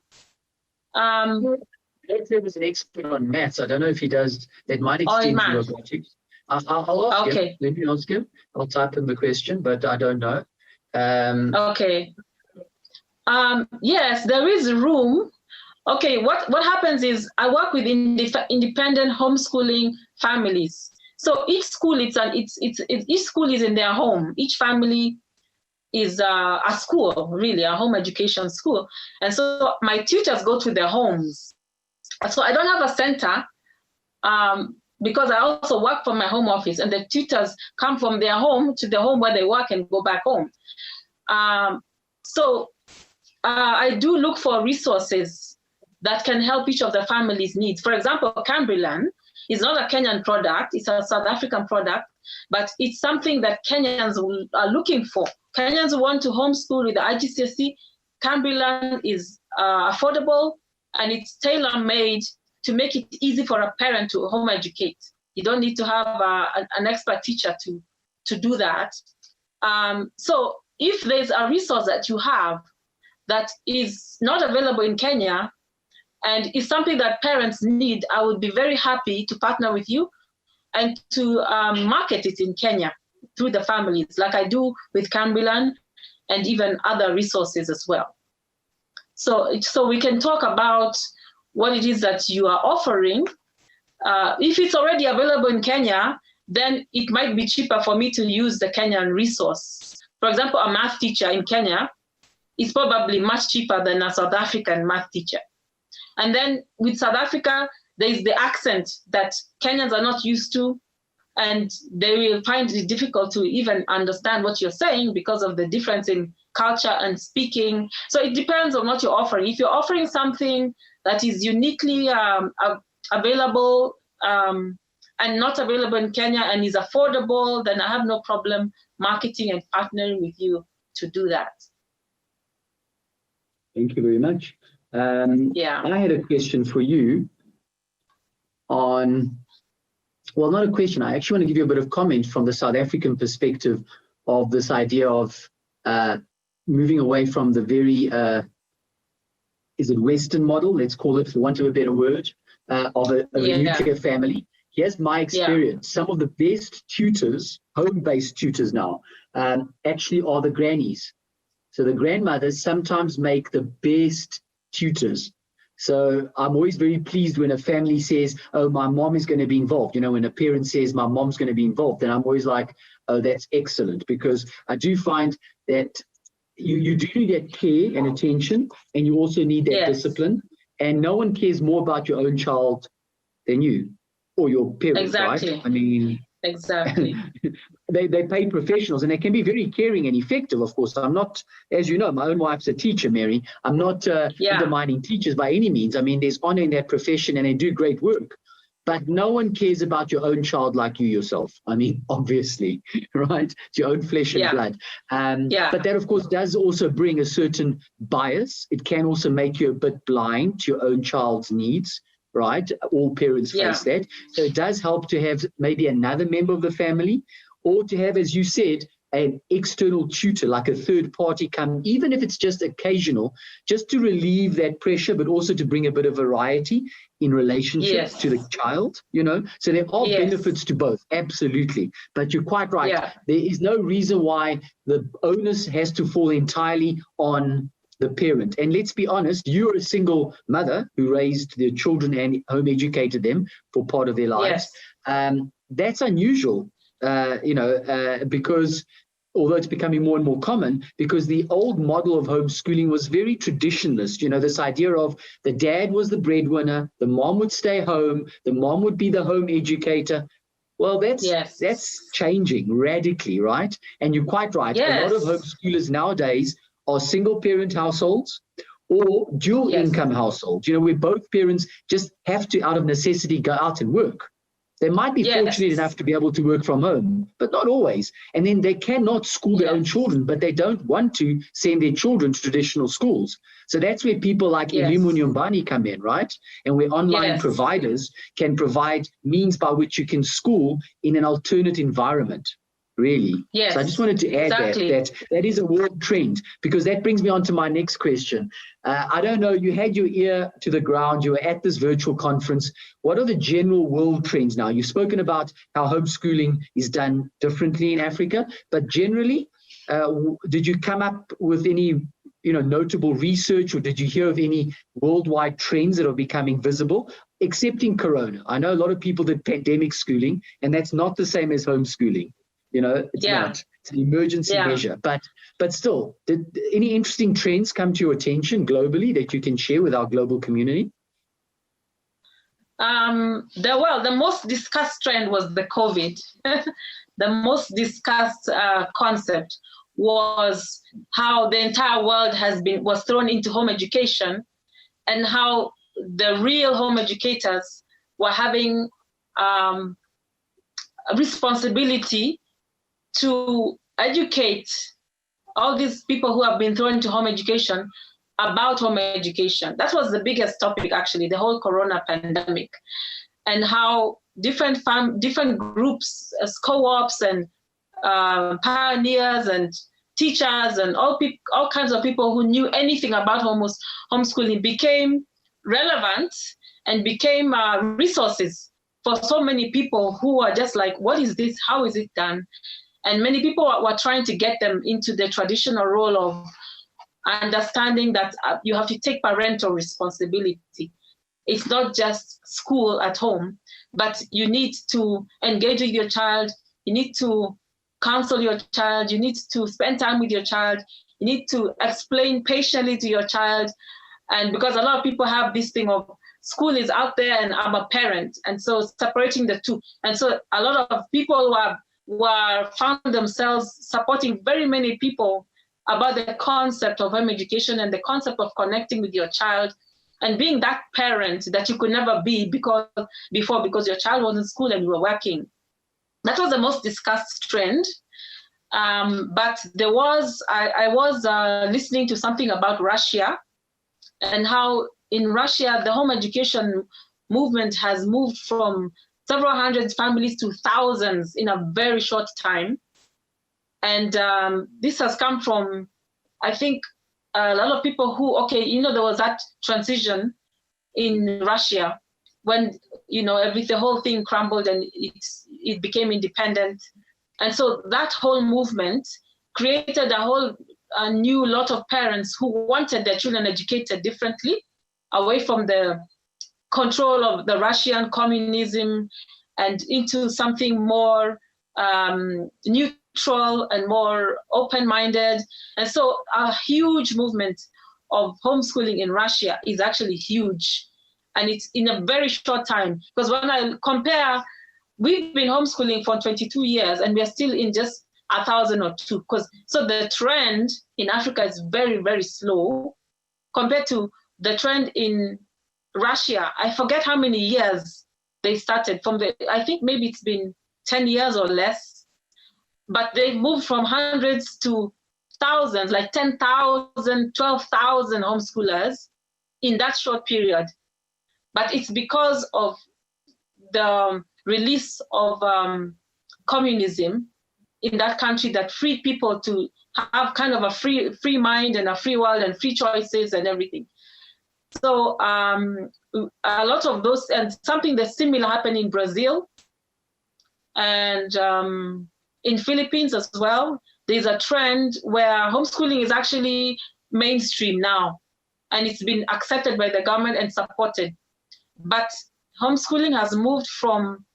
He was an expert on maths. I don't know if he does. That might extend to robotics. I'll ask him. Let me ask him. I'll type in the question, but I don't know. Okay. Yes, there is room. Okay, what happens is I work with independent homeschooling families. So each school each school is in their home. Each family is a school, really, a home education school. And so my tutors go to their homes. So I don't have a center. Because I also work from my home office, and the tutors come from their home to the home where they work and go back home. So I do look for resources that can help each of the family's needs. For example, CambriLearn is not a Kenyan product, it's a South African product, but it's something that Kenyans are looking for. Kenyans who want to homeschool with the IGCSE, CambriLearn is affordable, and it's tailor-made to make it easy for a parent to home educate. You don't need to have an expert teacher to do that. So if there's a resource that you have that is not available in Kenya and is something that parents need, I would be very happy to partner with you and to market it in Kenya through the families, like I do with CambriLearn and even other resources as well. So we can talk about what it is that you are offering. If it's already available in Kenya, then it might be cheaper for me to use the Kenyan resource. For example, a math teacher in Kenya is probably much cheaper than a South African math teacher. And then with South Africa, there is the accent that Kenyans are not used to, and they will find it difficult to even understand what you're saying because of the difference in culture and speaking. So it depends on what you're offering. If you're offering something that is uniquely available and not available in Kenya and is affordable, then I have no problem marketing and partnering with you to do that. Thank you very much. I had a question for you on, well, not a question. I actually want to give you a bit of comment from the South African perspective of this idea of moving away from the very, is it Western model? Let's call it, for want of a better word, of a nuclear family. Here's my experience. Some of the best tutors, home-based tutors now, actually are the grannies. So the grandmothers sometimes make the best tutors. So I'm always very pleased when a family says, oh, my mom is going to be involved. You know, when a parent says my mom's going to be involved, then I'm always like, oh, that's excellent, because I do find that you do need that care and attention, and you also need that discipline. And no one cares more about your own child than you or your parents, right? I mean, exactly. They pay professionals, and they can be very caring and effective, of course. I'm not, as you know, my own wife's a teacher, Mary. I'm not undermining teachers by any means. I mean, there's honor in that profession, and they do great work. But no one cares about your own child like you yourself. I mean, obviously, right? It's your own flesh and blood. But that, of course, does also bring a certain bias. It can also make you a bit blind to your own child's needs, right? All parents face that. So it does help to have maybe another member of the family, or to have, as you said, an external tutor, like a third party come, even if it's just occasional, just to relieve that pressure, but also to bring a bit of variety in relationship to the child, you know. So there are benefits to both, absolutely. But you're quite right. There is no reason why the onus has to fall entirely on the parent. And let's be honest, you're a single mother who raised their children and home educated them for part of their lives. That's unusual, because although it's becoming more and more common, because the old model of homeschooling was very traditionalist, you know, this idea of the dad was the breadwinner, the mom would stay home, the mom would be the home educator. Well, that's changing radically, right? And you're quite right. A lot of homeschoolers nowadays are single parent households or dual income households, you know, where both parents just have to, out of necessity, go out and work. They might be fortunate enough to be able to work from home, but not always. And then they cannot school their own children, but they don't want to send their children to traditional schools. So that's where people like Elimu Nyumbani come in, right? And where online providers can provide means by which you can school in an alternate environment. Really. So I just wanted to add that is a world trend, because that brings me on to my next question. I don't know, you had your ear to the ground, you were at this virtual conference. What are the general world trends now? You've spoken about how homeschooling is done differently in Africa, but generally, did you come up with any notable research, or did you hear of any worldwide trends that are becoming visible, excepting Corona? I know a lot of people did pandemic schooling, and that's not the same as homeschooling. You know, it's not. It's an emergency measure. But still, did any interesting trends come to your attention globally that you can share with our global community? The most discussed trend was the COVID. The most discussed concept was how the entire world was thrown into home education, and how the real home educators were having a responsibility to educate all these people who have been thrown into home education about home education. That was the biggest topic, actually, the whole Corona pandemic, and how different groups, as co-ops and pioneers and teachers and all kinds of people who knew anything about homeschooling became relevant and became resources for so many people who are just like, what is this? How is it done? And many people were trying to get them into the traditional role of understanding that you have to take parental responsibility. It's not just school at home, but you need to engage with your child. You need to counsel your child. You need to spend time with your child. You need to explain patiently to your child. And because a lot of people have this thing of school is out there and I'm a parent. And so separating the two. And so a lot of people were found themselves supporting very many people about the concept of home education and the concept of connecting with your child and being that parent that you could never be before because your child was in school and you were working. That was the most discussed trend. But there was, I was listening to something about Russia and how in Russia, the home education movement has moved from several hundred families to thousands in a very short time. And this has come from, I think, a lot of people who, there was that transition in Russia when, the whole thing crumbled and it became independent. And so that whole movement created a new lot of parents who wanted their children educated differently, away from the control of the Russian communism and into something more neutral and more open-minded. And so a huge movement of homeschooling in Russia is actually huge. And it's in a very short time. Because when I compare, we've been homeschooling for 22 years and we're still in just 1,000 or two. So the trend in Africa is very, very slow compared to the trend in Russia. I forget how many years they started I think maybe it's been 10 years or less, but they moved from hundreds to thousands, like 10,000, 12,000 homeschoolers in that short period. But it's because of the release of communism in that country that freed people to have kind of a free mind and a free world and free choices and everything. So a lot of those, and something that's similar happened in Brazil and in Philippines as well. There's a trend where homeschooling is actually mainstream now, and it's been accepted by the government and supported. But homeschooling has moved from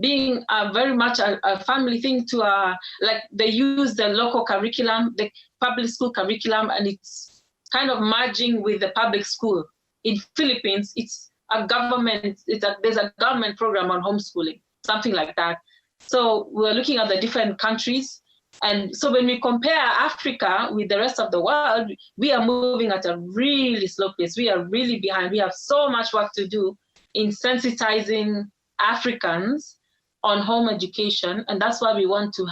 being very much a family thing to like they use the local curriculum, the public school curriculum, and it's kind of merging with the public school. In Philippines, it's a government, there's a government program on homeschooling, something like that. So we're looking at the different countries. And so when we compare Africa with the rest of the world, we are moving at a really slow pace. We are really behind. We have so much work to do in sensitizing Africans on home education. And that's why we want to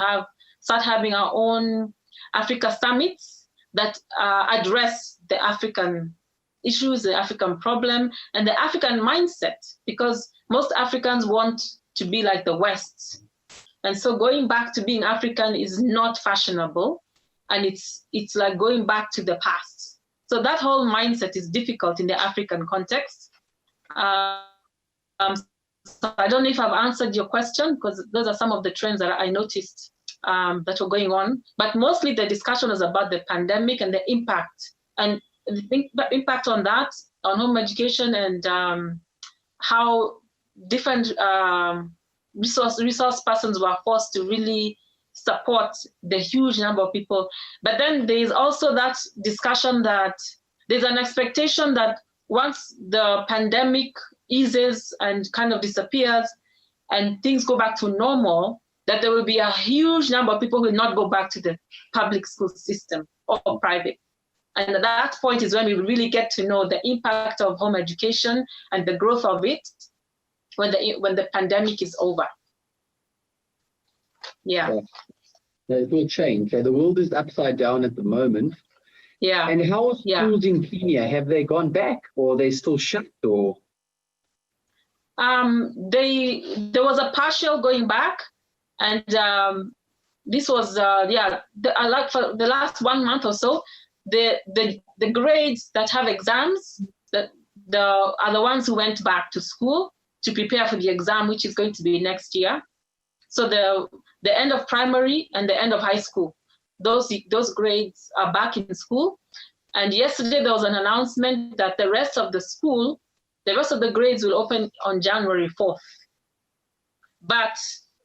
start having our own Africa summits that address the African issues, the African problem, and the African mindset, because most Africans want to be like the West. And so going back to being African is not fashionable, and it's like going back to the past. So that whole mindset is difficult in the African context. So I don't know if I've answered your question, because those are some of the trends that I noticed that were going on. But mostly the discussion was about the pandemic and the impact, and the impact on that, on home education, and how different resource persons were forced to really support the huge number of people. But then there is also that discussion that there's an expectation that once the pandemic eases and kind of disappears and things go back to normal, that there will be a huge number of people who will not go back to the public school system or private. And at that point is when we really get to know the impact of home education and the growth of it when the pandemic is over. Yeah. It will change. The world is upside down at the moment. Yeah. And how are schools in Kenya? Have they gone back, or are they still shut? Or there was a partial going back, and this was like for the last 1 month or so, the grades that have exams are the ones who went back to school to prepare for the exam, which is going to be next year. So the end of primary and the end of high school, those grades are back in school. And yesterday there was an announcement that the rest of the grades will open on January 4th. But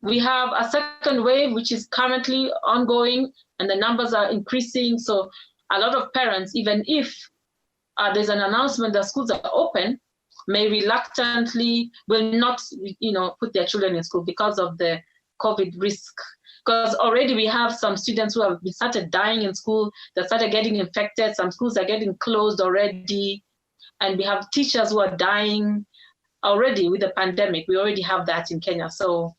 we have a second wave, which is currently ongoing, and the numbers are increasing. So a lot of parents, even if there's an announcement that schools are open, may reluctantly will not, put their children in school because of the COVID risk. Because already we have some students who have started dying in school, that started getting infected. Some schools are getting closed already. And we have teachers who are dying already with the pandemic. We already have that in Kenya. So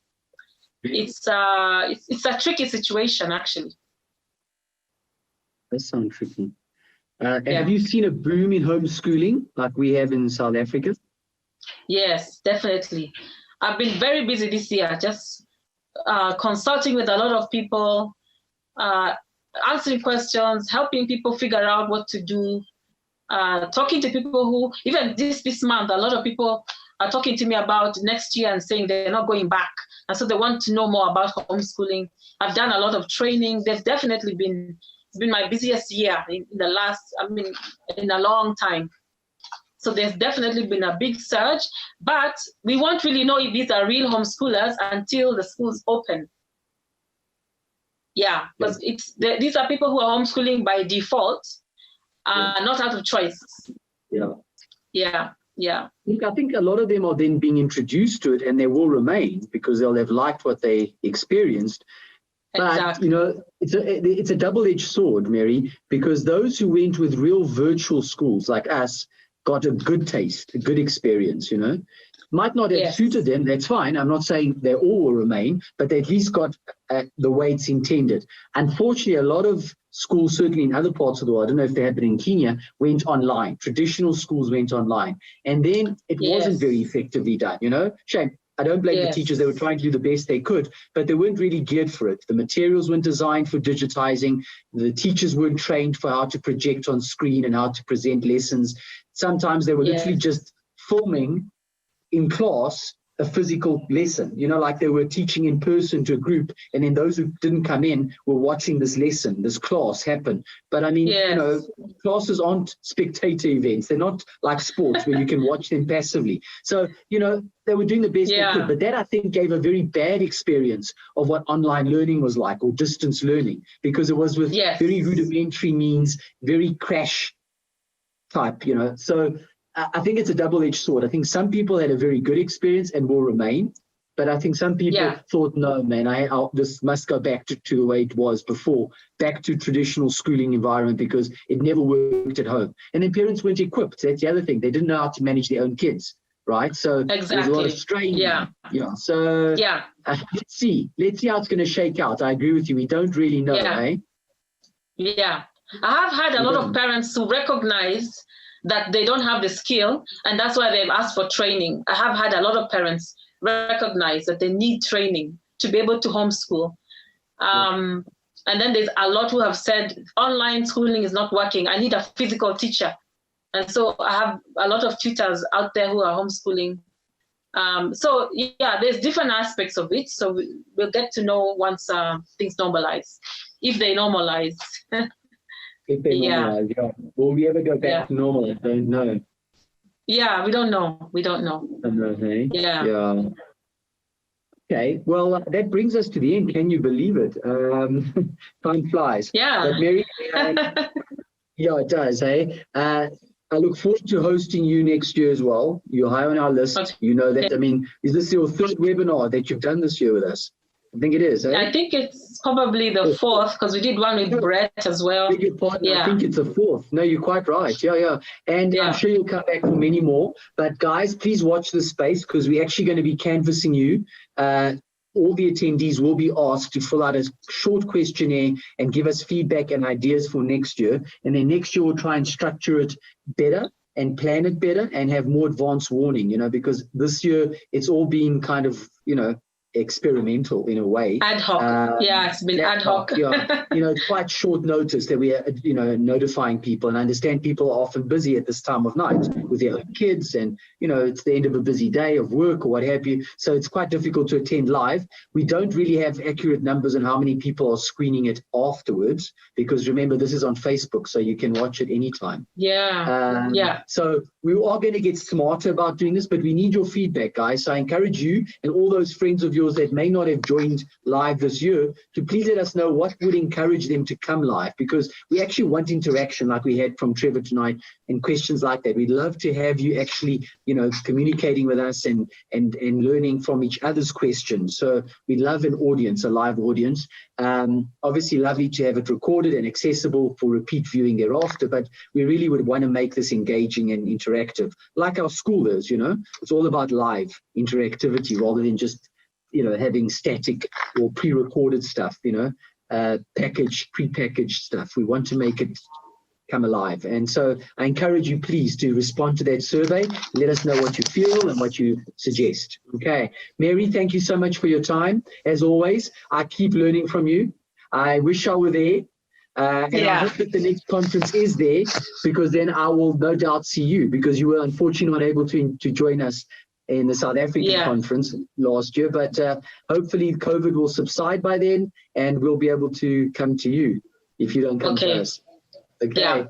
it's a tricky situation, actually. That sounds tricky. Have you seen a boom in homeschooling like we have in South Africa? Yes, definitely. I've been very busy this year, just consulting with a lot of people, answering questions, helping people figure out what to do, talking to people who, even this month, a lot of people are talking to me about next year and saying they're not going back. And so they want to know more about homeschooling. I've done a lot of training. There's definitely it's been my busiest year in a long time. So there's definitely been a big surge, but we won't really know if these are real homeschoolers until the schools open. Yeah, because these are people who are homeschooling by default, not out of choice. Yeah. I think a lot of them are then being introduced to it, and they will remain because they'll have liked what they experienced. But, exactly. It's a double-edged sword, Mary, because those who went with real virtual schools like us got a good taste, a good experience, Might not have suited them, that's fine. I'm not saying they all will remain, but they at least got the way it's intended. Unfortunately, a lot of schools, certainly in other parts of the world, I don't know if they happen in Kenya, went online. Traditional schools went online. And then it wasn't very effectively done, Shame. I don't blame the teachers. They were trying to do the best they could, but they weren't really geared for it. The materials weren't designed for digitizing. The teachers weren't trained for how to project on screen and how to present lessons. Sometimes they were literally just filming in class a physical lesson, like they were teaching in person to a group, and then those who didn't come in were watching this lesson, this class happen. But classes aren't spectator events. They're not like sports where you can watch them passively. So, they were doing the best they could. But that, I think, gave a very bad experience of what online learning was like, or distance learning, because it was with very rudimentary means, very crash type, So I think it's a double-edged sword. I think some people had a very good experience and will remain, but I think some people thought, no, man, this must go back to the way it was before, back to traditional schooling environment, because it never worked at home. And then parents weren't equipped. That's the other thing. They didn't know how to manage their own kids, right? So there's a lot of strain. So let's see how it's going to shake out. I agree with you. We don't really know, Yeah. I have had a lot of parents who recognize that they don't have the skill, and that's why they've asked for training. I have had a lot of parents recognize that they need training to be able to homeschool. And then there's a lot who have said online schooling is not working. I need a physical teacher. And so I have a lot of tutors out there who are homeschooling. There's different aspects of it. So we'll get to know once things normalize, if they normalize. If they normalize, Will we ever go back to normal? I don't know. Yeah, we don't know. I don't know, hey? Yeah. Okay, well, that brings us to the end. Can you believe it? Time flies. Yeah. But Mary, it does, hey? I look forward to hosting you next year as well. You're high on our list. You know that. I mean, is this your third webinar that you've done this year with us? I think it is. I think it's probably the fourth, because we did one with Brett as well. I think it's the fourth. No, you're quite right. Yeah. And I'm sure you'll come back for many more. But guys, please watch this space, because we're actually going to be canvassing you all the attendees will be asked to fill out a short questionnaire and give us feedback and ideas for next year. And then next year we'll try and structure it better and plan it better and have more advanced warning, because this year it's all been kind of, experimental in a way. Ad hoc. It's been ad hoc. It's quite short notice that we are, notifying people. And I understand people are often busy at this time of night with their own kids, and, it's the end of a busy day of work or what have you. So it's quite difficult to attend live. We don't really have accurate numbers on how many people are screening it afterwards, because remember, this is on Facebook, so you can watch it anytime. So we are going to get smarter about doing this, but we need your feedback, guys. So I encourage you and all those friends of yours that may not have joined live this year to please let us know what would encourage them to come live, because we actually want interaction like we had from Trevor tonight and questions like that. We'd love to have you actually, communicating with us and learning from each other's questions. So we love an audience, a live audience. Obviously lovely to have it recorded and accessible for repeat viewing thereafter, but we really would want to make this engaging and interactive, like our school is. It's all about live interactivity rather than just having static or pre-recorded stuff, prepackaged stuff. We want to make it come alive. And so I encourage you, please, to respond to that survey. Let us know what you feel and what you suggest. Okay. Mary, thank you so much for your time. As always, I keep learning from you. I wish I were there. I hope that the next conference is there, because then I will no doubt see you, because you were unfortunately not able to join us in the South African conference last year, but hopefully COVID will subside by then and we'll be able to come to you if you don't come to us. Okay. Yeah.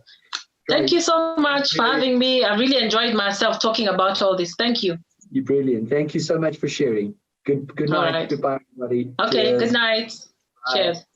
Thank you so much for having me. I really enjoyed myself talking about all this. Thank you. You're brilliant. Thank you so much for sharing. Good night. Right. Goodbye, everybody. Okay. Cheers. Good night. Bye. Cheers.